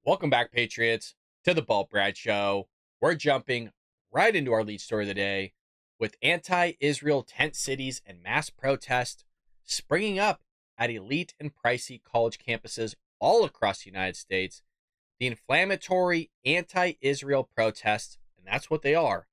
Welcome back, Patriots, to the Balt Brad Show. We're jumping right into our lead story of the day with anti-Israel tent cities and mass protests springing up at elite and pricey college campuses all across the United States. The inflammatory anti-Israel protests, and that's what they are,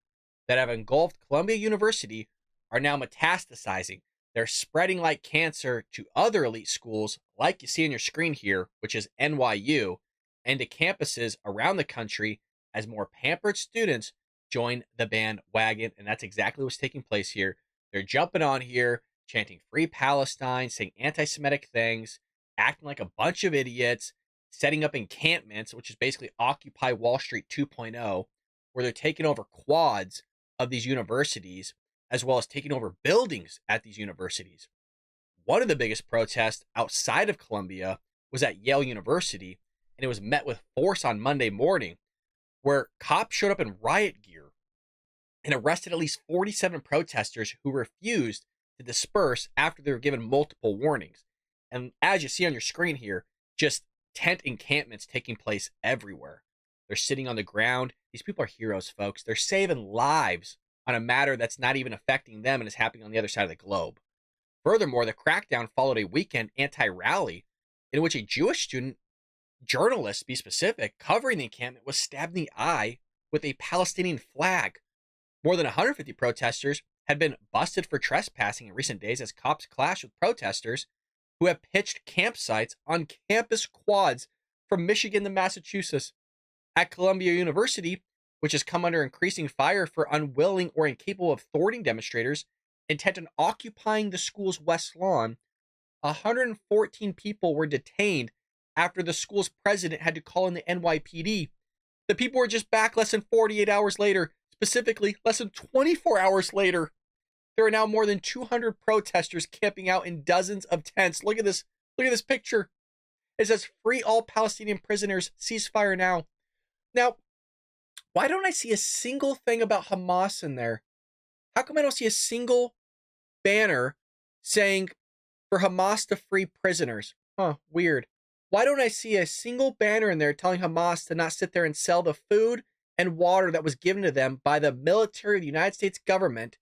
that have engulfed Columbia University are now metastasizing. They're spreading like cancer to other elite schools, like you see on your screen here, which is NYU, and to campuses around the country as more pampered students join the bandwagon. And that's exactly what's taking place here. They're jumping on here, chanting Free Palestine, saying anti Semitic things, acting like a bunch of idiots, setting up encampments, which is basically Occupy Wall Street 2.0, where they're taking over quads of these universities, as well as taking over buildings at these universities. One of the biggest protests outside of Columbia was at Yale University, and it was met with force on Monday morning, where cops showed up in riot gear and arrested at least 47 protesters who refused to disperse after they were given multiple warnings. And as you see on your screen here, just tent encampments taking place everywhere. They're sitting on the ground. These people are heroes, folks. They're saving lives on a matter that's not even affecting them and is happening on the other side of the globe. Furthermore, the crackdown followed a weekend anti-rally in which a Jewish student, journalist to be specific, covering the encampment was stabbed in the eye with a Palestinian flag. More than 150 protesters had been busted for trespassing in recent days as cops clashed with protesters who have pitched campsites on campus quads from Michigan to Massachusetts. At Columbia University, which has come under increasing fire for unwilling or incapable of thwarting demonstrators intent on occupying the school's west lawn, 114 people were detained after the school's president had to call in the NYPD. The people were just back less than 48 hours later, specifically less than 24 hours later. There are now more than 200 protesters camping out in dozens of tents. Look at this. Look at this picture. It says, "Free all Palestinian prisoners, ceasefire now." Now, why don't I see a single thing about Hamas in there? How come I don't see a single banner saying for Hamas to free prisoners? Weird. Why don't I see a single banner in there telling Hamas to not sit there and sell the food and water that was given to them by the military of the United States government,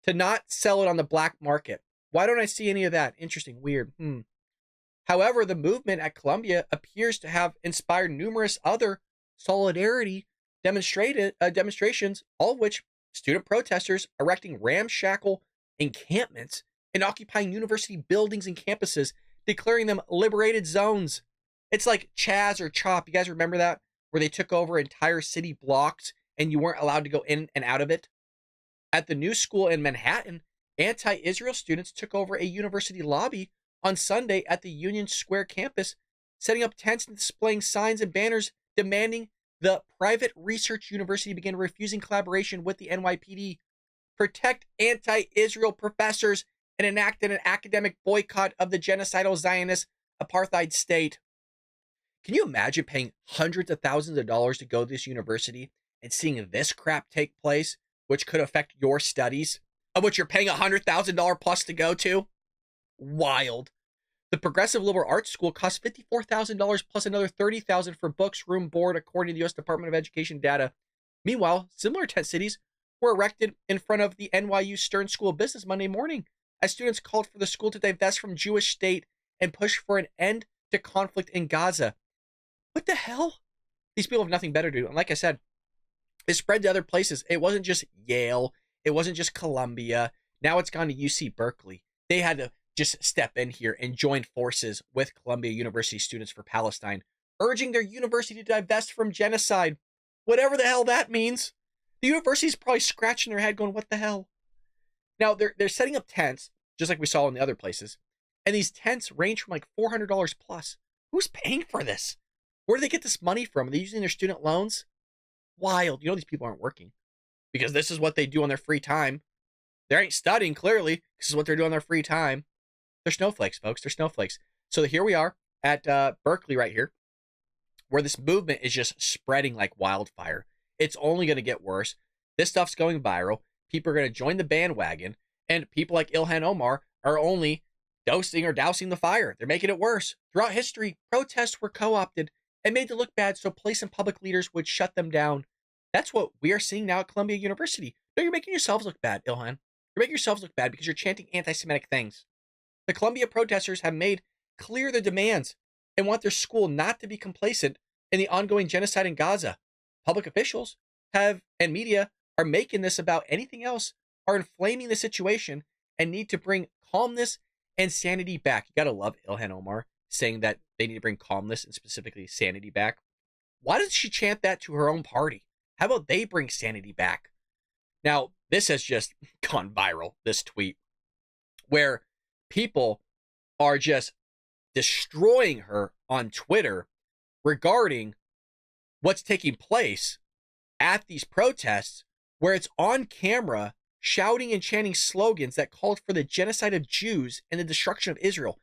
to not sell it on the black market? Why don't I see any of that? Interesting. Weird. However, the movement at Columbia appears to have inspired numerous other solidarity demonstrations, all of which student protesters erecting ramshackle encampments and occupying university buildings and campuses, declaring them liberated zones. It's like Chaz or Chop. You guys remember that? Where they took over entire city blocks and you weren't allowed to go in and out of it? At the new school in Manhattan, anti-Israel students took over a university lobby on Sunday at the Union Square campus, setting up tents and displaying signs and banners demanding the private research university begin refusing collaboration with the NYPD, protect anti-Israel professors, and enacted an academic boycott of the genocidal Zionist apartheid state. Can you imagine paying hundreds of thousands of dollars to go to this university and seeing this crap take place, which could affect your studies, of which you're paying $100,000 plus to go to? Wild. The Progressive Liberal Arts School costs $54,000 plus another $30,000 for books, room, board, according to the U.S. Department of Education data. Meanwhile, similar tent cities were erected in front of the NYU Stern School of Business Monday morning as students called for the school to divest from Jewish state and push for an end to conflict in Gaza. What the hell? These people have nothing better to do. And like I said, it spread to other places. It wasn't just Yale. It wasn't just Columbia. Now it's gone to UC Berkeley. They had to just step in here and join forces with Columbia University Students for Palestine, urging their university to divest from genocide. Whatever the hell that means. The university's probably scratching their head going, what the hell? Now, they're setting up tents, just like we saw in the other places, and these tents range from like $400 plus. Who's paying for this? Where do they get this money from? Are they using their student loans? Wild. You know these people aren't working because this is what they do on their free time. They ain't studying, clearly. This is what they're doing on their free time. They're snowflakes, folks. They're snowflakes. So here we are at Berkeley right here, where this movement is just spreading like wildfire. It's only going to get worse. This stuff's going viral. People are going to join the bandwagon, and people like Ilhan Omar are only dousing the fire. They're making it worse. Throughout history, protests were co-opted and made to look bad so police and public leaders would shut them down. That's what we are seeing now at Columbia University. No, you're making yourselves look bad, Ilhan. You're making yourselves look bad because you're chanting anti-Semitic things. The Columbia protesters have made clear their demands and want their school not to be complacent in the ongoing genocide in Gaza. Public officials and media are making this about anything else, are inflaming the situation, and need to bring calmness and sanity back. You got to love Ilhan Omar saying that they need to bring calmness and specifically sanity back. Why does she chant that to her own party? How about they bring sanity back? Now, this has just gone viral, this tweet, where people are just destroying her on Twitter regarding what's taking place at these protests, where it's on camera shouting and chanting slogans that called for the genocide of Jews and the destruction of Israel.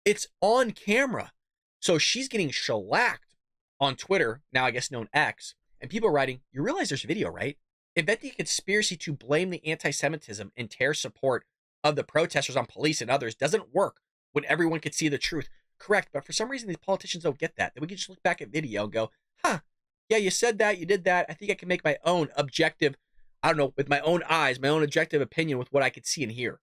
It's on camera. So she's getting shellacked on Twitter, now I guess known X, and people are writing, you realize there's video, right? Inventing a conspiracy to blame the anti-Semitism and tear support of the protesters on police and others doesn't work when everyone could see the truth. Correct, but for some reason these politicians don't get that. That we can just look back at video and go, huh, yeah, you said that, you did that. I think I can make my own objective, I don't know, with my own eyes, my own objective opinion with what I could see and hear.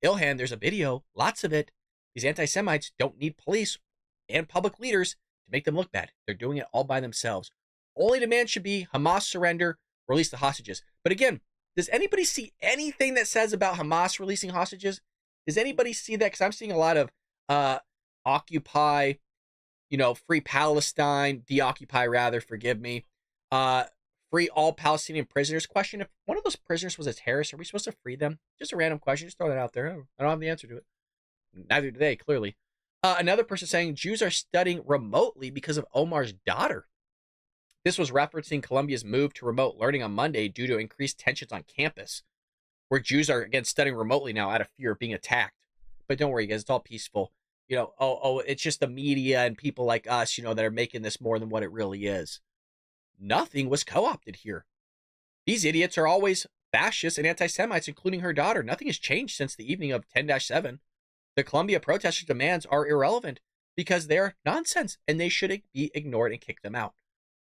Ilhan, there's a video, lots of it. These anti-Semites don't need police and public leaders to make them look bad. They're doing it all by themselves. Only demand should be Hamas surrender, release the hostages. But again, does anybody see anything that says about Hamas releasing hostages? Does anybody see that? Because I'm seeing a lot of Occupy, free Palestine, deoccupy rather, forgive me, free all Palestinian prisoners. Question, if one of those prisoners was a terrorist, are we supposed to free them? Just a random question, just throw that out there. I don't have the answer to it. Neither do they, clearly. Another person saying Jews are studying remotely because of Omar's daughter. This was referencing Columbia's move to remote learning on Monday due to increased tensions on campus, where Jews are, again, studying remotely now out of fear of being attacked. But don't worry, guys, it's all peaceful. It's just the media and people like us, that are making this more than what it really is. Nothing was co-opted here. These idiots are always fascists and anti-Semites, including her daughter. Nothing has changed since the evening of 10-7. The Columbia protesters' demands are irrelevant because they're nonsense and they should be ignored and kicked them out.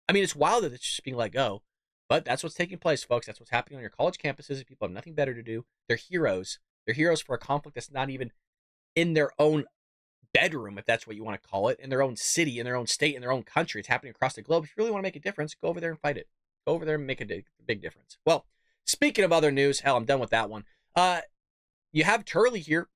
I mean, it's wild that it's just being let go, but that's what's taking place, folks. That's what's happening on your college campuses. If people have nothing better to do, they're heroes. They're heroes for a conflict that's not even in their own bedroom, if that's what you want to call it, in their own city, in their own state, in their own country. It's happening across the globe. If you really want to make a difference, go over there and fight it. Go over there and make a big difference. Well, speaking of other news, hell, I'm done with that one. You have Turley here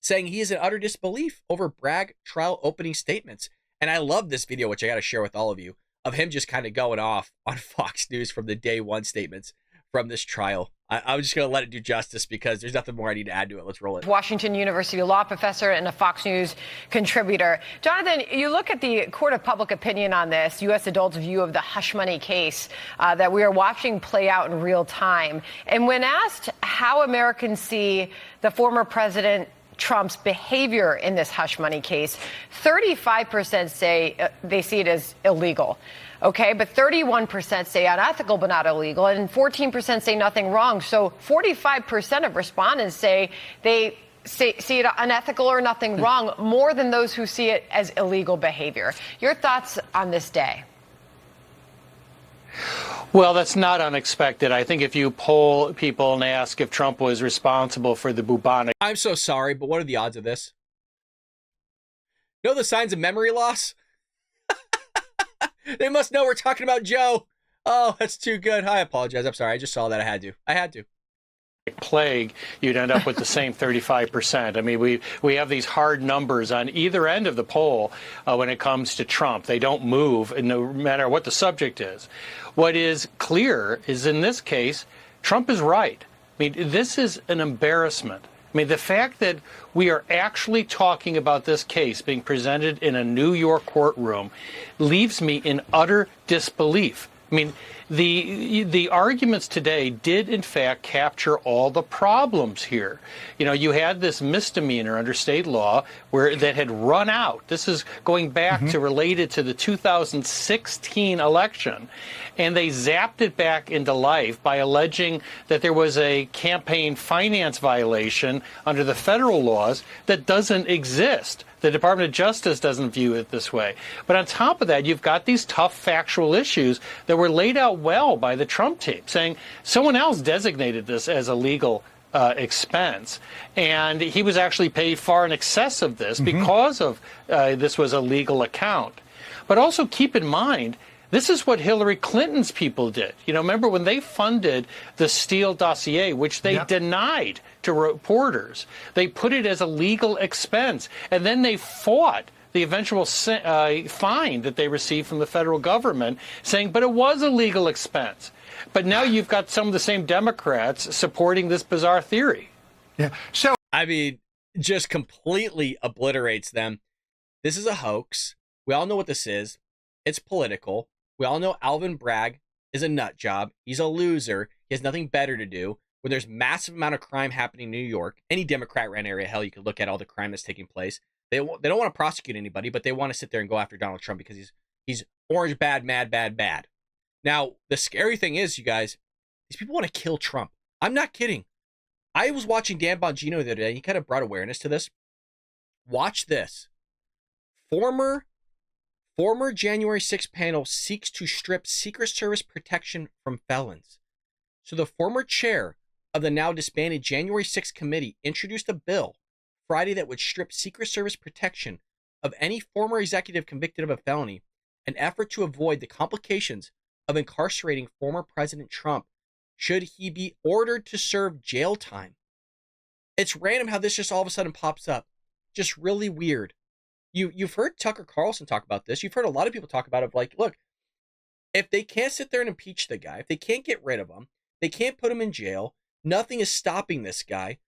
saying he is in utter disbelief over Bragg trial opening statements. And I love this video, which I got to share with all of you, of him just kind of going off on Fox News from the day one statements from this trial. I'm just going to let it do justice because there's nothing more I need to add to it. Let's roll it. Washington University law professor and a Fox News contributor. Jonathan, you look at the court of public opinion on this, U.S. adults' view of the hush money case that we are watching play out in real time. And when asked how Americans see the former president Trump's behavior in this hush money case, 35% say they see it as illegal. Okay, but 31% say unethical but not illegal, and 14% say nothing wrong. So 45% of respondents say they see it unethical or nothing wrong, more than those who see it as illegal behavior. Your thoughts on this day? Well, that's not unexpected. I think if you poll people and ask if Trump was responsible for the bubonic... I'm so sorry, but what are the odds of this? Know the signs of memory loss? They must know we're talking about Joe. Oh, that's too good. I apologize. I'm sorry. I just saw that. I had to. Plague, you'd end up with the same 35%. I mean, we have these hard numbers on either end of the poll when it comes to Trump. They don't move, no matter what the subject is. What is clear is, in this case, Trump is right. I mean, this is an embarrassment. I mean, the fact that we are actually talking about this case being presented in a New York courtroom leaves me in utter disbelief. I mean, the arguments today did, in fact, capture all the problems here. You know, you had this misdemeanor under state law that had run out. This is going back to related to the 2016 election. And they zapped it back into life by alleging that there was a campaign finance violation under the federal laws that doesn't exist. The Department of Justice doesn't view it this way. But on top of that, you've got these tough factual issues that were laid out well by the Trump team, saying someone else designated this as a legal expense, and he was actually paid far in excess of this because of this was a legal account. But also keep in mind, this is what Hillary Clinton's people did. You know, remember when they funded the Steele dossier, which they denied to reporters, they put it as a legal expense, and then they fought the eventual fine that they received from the federal government, saying, but it was a legal expense. But now you've got some of the same Democrats supporting this bizarre theory. Yeah. So, I mean, just completely obliterates them. This is a hoax. We all know what this is. It's political. We all know Alvin Bragg is a nut job. He's a loser. He has nothing better to do. When there's massive amount of crime happening in New York, any Democrat-ran area, hell, you could look at all the crime that's taking place. They don't want to prosecute anybody, but they want to sit there and go after Donald Trump because he's orange bad, mad, bad, bad. Now, the scary thing is, you guys, these people want to kill Trump. I'm not kidding. I was watching Dan Bongino the other day. He kind of brought awareness to this. Watch this. Former January 6th panel seeks to strip Secret Service protection from felons. So the former chair of the now disbanded January 6th committee introduced a bill Friday that would strip Secret Service protection of any former executive convicted of a felony, an effort to avoid the complications of incarcerating former President Trump should he be ordered to serve jail time. It's random how this just all of a sudden pops up. Just really weird. You've heard Tucker Carlson talk about this. You've heard a lot of people talk about it, like, look, if they can't sit there and impeach the guy, if they can't get rid of him, they can't put him in jail, nothing is stopping this guy,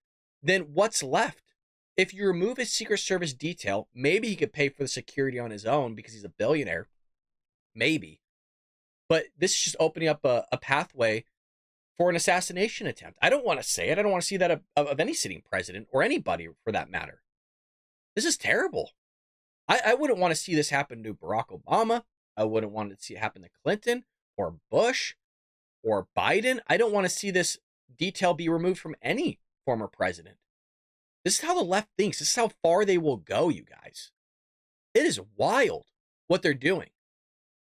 then what's left? If you remove his Secret Service detail, maybe he could pay for the security on his own because he's a billionaire. Maybe. But this is just opening up a pathway for an assassination attempt. I don't want to say it. I don't want to see that of any sitting president or anybody for that matter. This is terrible. I wouldn't want to see this happen to Barack Obama. I wouldn't want to see it happen to Clinton or Bush or Biden. I don't want to see this detail be removed from any former president. This is how the left thinks. This is how far they will go, you guys. It is wild what they're doing.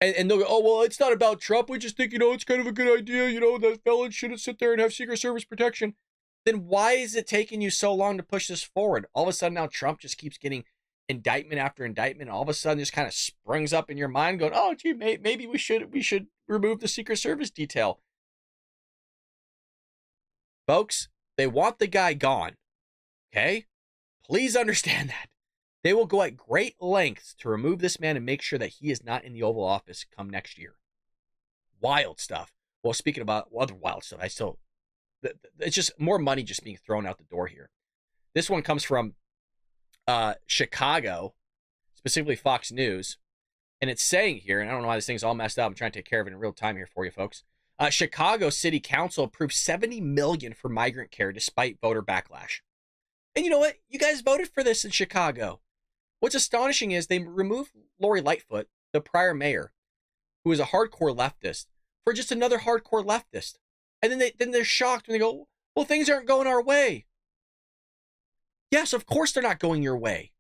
And they'll go, oh, well, it's not about Trump. We just think, it's kind of a good idea, that felons shouldn't sit there and have Secret Service protection. Then why is it taking you so long to push this forward? All of a sudden now Trump just keeps getting indictment after indictment. All of a sudden just kind of springs up in your mind going, oh, gee, maybe we should remove the Secret Service detail. Folks, they want the guy gone. Okay? Please understand that. They will go at great lengths to remove this man and make sure that he is not in the Oval Office come next year. Wild stuff. Well, speaking about other wild stuff, it's just more money just being thrown out the door here. This one comes from Chicago, specifically Fox News. And it's saying here, and I don't know why this thing's all messed up. I'm trying to take care of it in real time here for you folks. Chicago City Council approved $70 million for migrant care despite voter backlash. And you know what? You guys voted for this in Chicago. What's astonishing is they removed Lori Lightfoot, the prior mayor, who was a hardcore leftist, for just another hardcore leftist. And then they're shocked when they go, well, things aren't going our way. Yes, of course they're not going your way.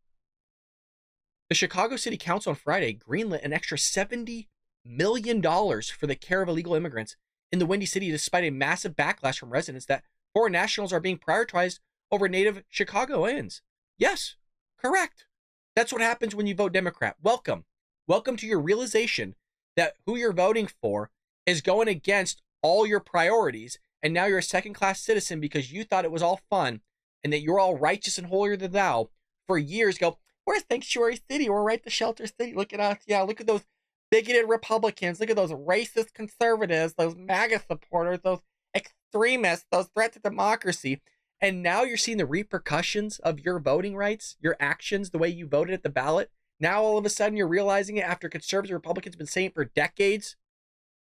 The Chicago City Council on Friday greenlit an extra $70 million for the care of illegal immigrants in the Windy City, despite a massive backlash from residents that foreign nationals are being prioritized over native Chicagoans. Yes, correct. That's what happens when you vote Democrat. Welcome. Welcome to your realization that who you're voting for is going against all your priorities, and now you're a second-class citizen because you thought it was all fun and that you're all righteous and holier than thou for years. Go, we're Sanctuary City. We're right to Shelter City. Look at us. Yeah, look at those bigoted Republicans. Look at those racist conservatives, those MAGA supporters, those extremists, those threats to democracy. And now you're seeing the repercussions of your voting rights, your actions, the way you voted at the ballot. Now all of a sudden you're realizing it after conservatives and Republicans have been saying it for decades.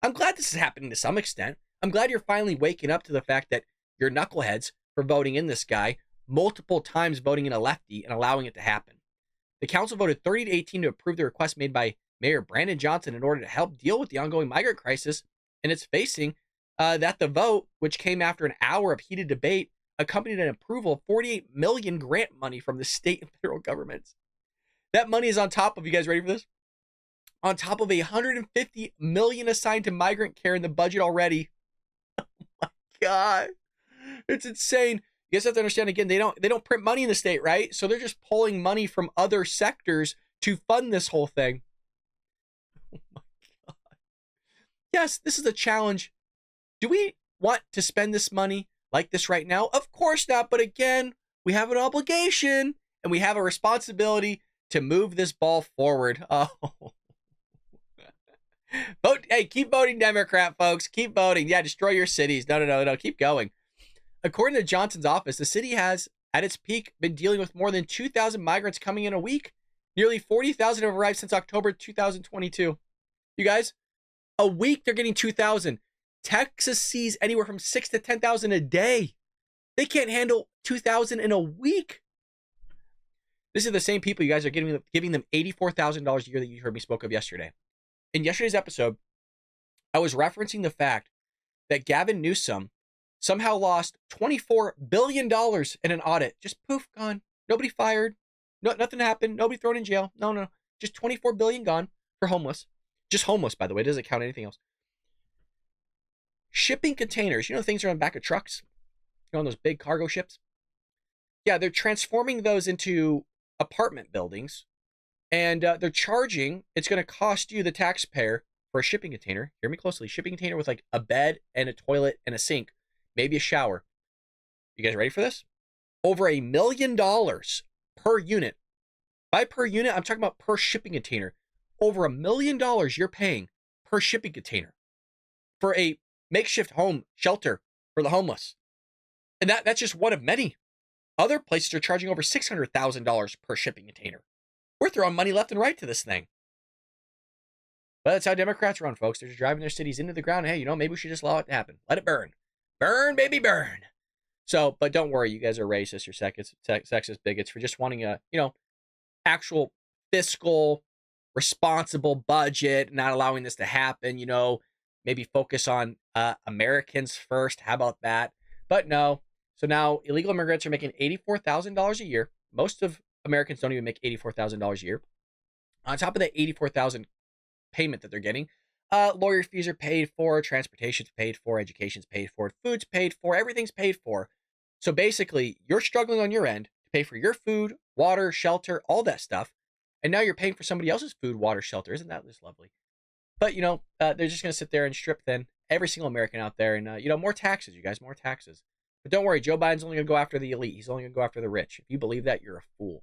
I'm glad this is happening to some extent. I'm glad you're finally waking up to the fact that you're knuckleheads for voting in this guy, multiple times voting in a lefty and allowing it to happen. The council voted 30-18 to approve the request made by Mayor Brandon Johnson in order to help deal with the ongoing migrant crisis, and it's facing that the vote, which came after an hour of heated debate, accompanied an approval of $48 million grant money from the state and federal governments. That money is on top of, you guys ready for this? On top of $150 million assigned to migrant care in the budget already. Oh my God. It's insane. You guys have to understand, again, they don't print money in the state, right? So they're just pulling money from other sectors to fund this whole thing. Oh my God. Yes, this is a challenge. Do we want to spend this money like this right now? Of course not. But again, we have an obligation and we have a responsibility to move this ball forward. Oh. Vote. Hey, keep voting Democrat, folks. Keep voting. Yeah, destroy your cities. No. Keep going. According to Johnson's office, the city has, at its peak, been dealing with more than 2,000 migrants coming in a week. Nearly 40,000 have arrived since October 2022. You guys, a week they're getting 2,000. Texas sees anywhere from 6,000 to 10,000 a day. They can't handle 2,000 in a week. This is the same people you guys are giving them $84,000 a year that you heard me spoke of yesterday. In yesterday's episode, I was referencing the fact that Gavin Newsom somehow lost $24 billion in an audit. Just poof, gone. Nobody fired. Nothing happened. Nobody thrown in jail. No. Just $24 billion gone for homeless. Just homeless, by the way. It doesn't count anything else. Shipping containers. You know, things are on the back of trucks. You know, on those big cargo ships. Yeah, they're transforming those into apartment buildings. And they're charging, it's going to cost you, the taxpayer, for a shipping container. Hear me closely. Shipping container with like a bed and a toilet and a sink. Maybe a shower. You guys ready for this? Over $1 million per unit. By per unit, I'm talking about per shipping container. Over $1 million you're paying per shipping container for a makeshift home shelter for the homeless. And that's just one of many. Other places are charging over $600,000 per shipping container. We're throwing money left and right to this thing. But that's how Democrats run, folks. They're just driving their cities into the ground. Hey, maybe we should just allow it to happen. Let it burn. Burn, baby, burn. So, but don't worry, you guys are racist or sexist bigots for just wanting a, actual fiscal, responsible budget, not allowing this to happen, maybe focus on Americans first. How about that? But no. So now illegal immigrants are making $84,000 a year. Most of Americans don't even make $84,000 a year. On top of that $84,000 payment that they're getting, lawyer fees are paid for, transportation's paid for, education's paid for, food's paid for, everything's paid for. So basically, you're struggling on your end to pay for your food, water, shelter, all that stuff. And now you're paying for somebody else's food, water, shelter. Isn't that just lovely? But, they're just going to sit there and strip thin every single American out there. And, more taxes, you guys, more taxes. But don't worry, Joe Biden's only going to go after the elite. He's only going to go after the rich. If you believe that, you're a fool.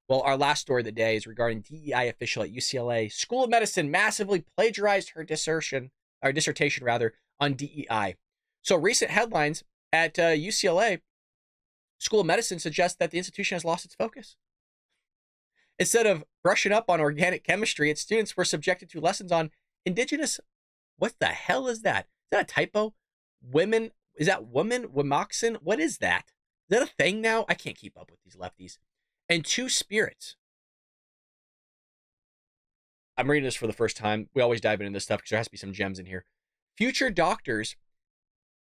Well, our last story of the day is regarding DEI official at UCLA School of Medicine massively plagiarized her dissertation on DEI. So recent headlines at UCLA School of Medicine suggest that the institution has lost its focus. Instead of brushing up on organic chemistry, its students were subjected to lessons on indigenous. What the hell is that? Is that a typo? Women? Is that woman? Womoxin? What is that? Is that a thing now? I can't keep up with these lefties. And two spirits. I'm reading this for the first time. We always dive into this stuff because there has to be some gems in here. Future doctors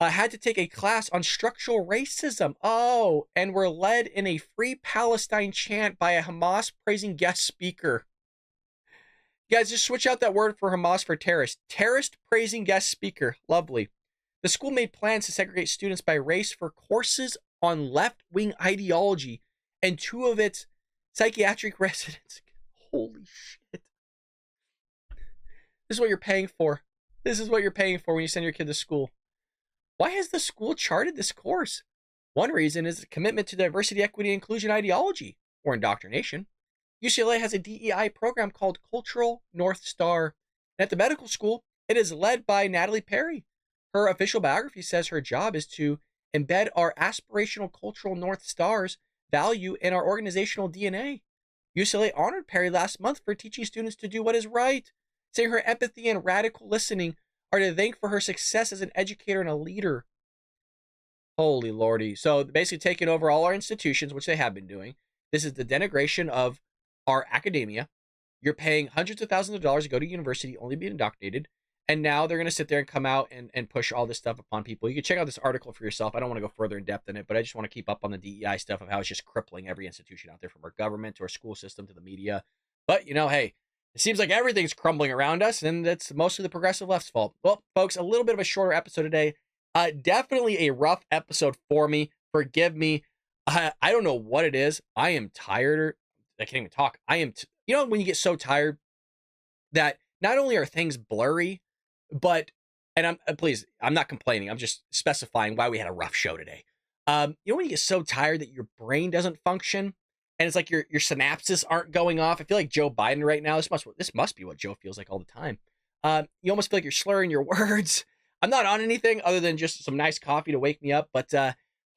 had to take a class on structural racism. Oh, and were led in a Free Palestine chant by a Hamas praising guest speaker. You guys, just switch out that word for Hamas for terrorist. Terrorist praising guest speaker. Lovely. The school made plans to segregate students by race for courses on left-wing ideology and two of its psychiatric residents. Holy shit. This is what you're paying for. This is what you're paying for when you send your kid to school. Why has the school charted this course? One reason is a commitment to diversity, equity, and inclusion ideology, or indoctrination. UCLA has a DEI program called Cultural North Star. And at the medical school, it is led by Natalie Perry. Her official biography says her job is to embed our aspirational cultural North Stars value in our organizational DNA. UCLA honored Perry last month for teaching students to do what is right, saying her empathy and radical listening are to thank for her success as an educator and a leader. Holy lordy. So basically taking over all our institutions, which they have been doing. This is the denigration of our academia. You're paying hundreds of thousands of dollars to go to university, only be indoctrinated. And now they're going to sit there and come out and push all this stuff upon people. You can check out this article for yourself. I don't want to go further in depth in it, but I just want to keep up on the DEI stuff of how it's just crippling every institution out there, from our government to our school system to the media. But, hey, it seems like everything's crumbling around us, and that's mostly the progressive left's fault. Well, folks, a little bit of a shorter episode today. Definitely a rough episode for me. Forgive me. I don't know what it is. I am tired. I can't even talk. I am, when you get so tired that not only are things blurry, but, and I'm not complaining. I'm just specifying why we had a rough show today. When you get so tired that your brain doesn't function, and it's like your synapses aren't going off. I feel like Joe Biden right now. This must be what Joe feels like all the time. You almost feel like you're slurring your words. I'm not on anything other than just some nice coffee to wake me up, but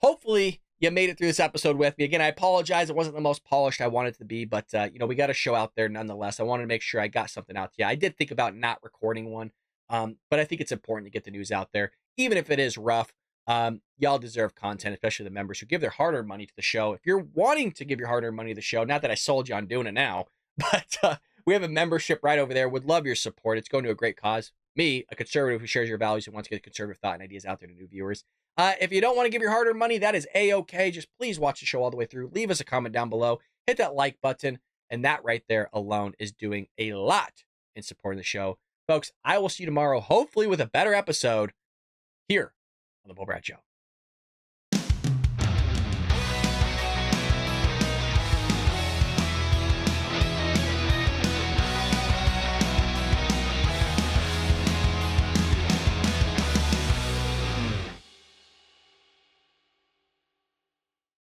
hopefully you made it through this episode with me. Again, I apologize. It wasn't the most polished I wanted it to be, but we got a show out there nonetheless. I wanted to make sure I got something out to you. I did think about not recording one, but I think it's important to get the news out there, even if it is rough. Y'all deserve content, especially the members who give their hard-earned money to the show. If you're wanting to give your hard-earned money to the show, not that I sold you on doing it now, but we have a membership right over there. Would love your support. It's going to a great cause. Me, a conservative who shares your values and wants to get conservative thought and ideas out there to new viewers. If you don't want to give your hard-earned money, that is A-okay. Just please watch the show all the way through. Leave us a comment down below. Hit that like button. And that right there alone is doing a lot in supporting the show. Folks, I will see you tomorrow, hopefully with a better episode here on The Bull Brad Show.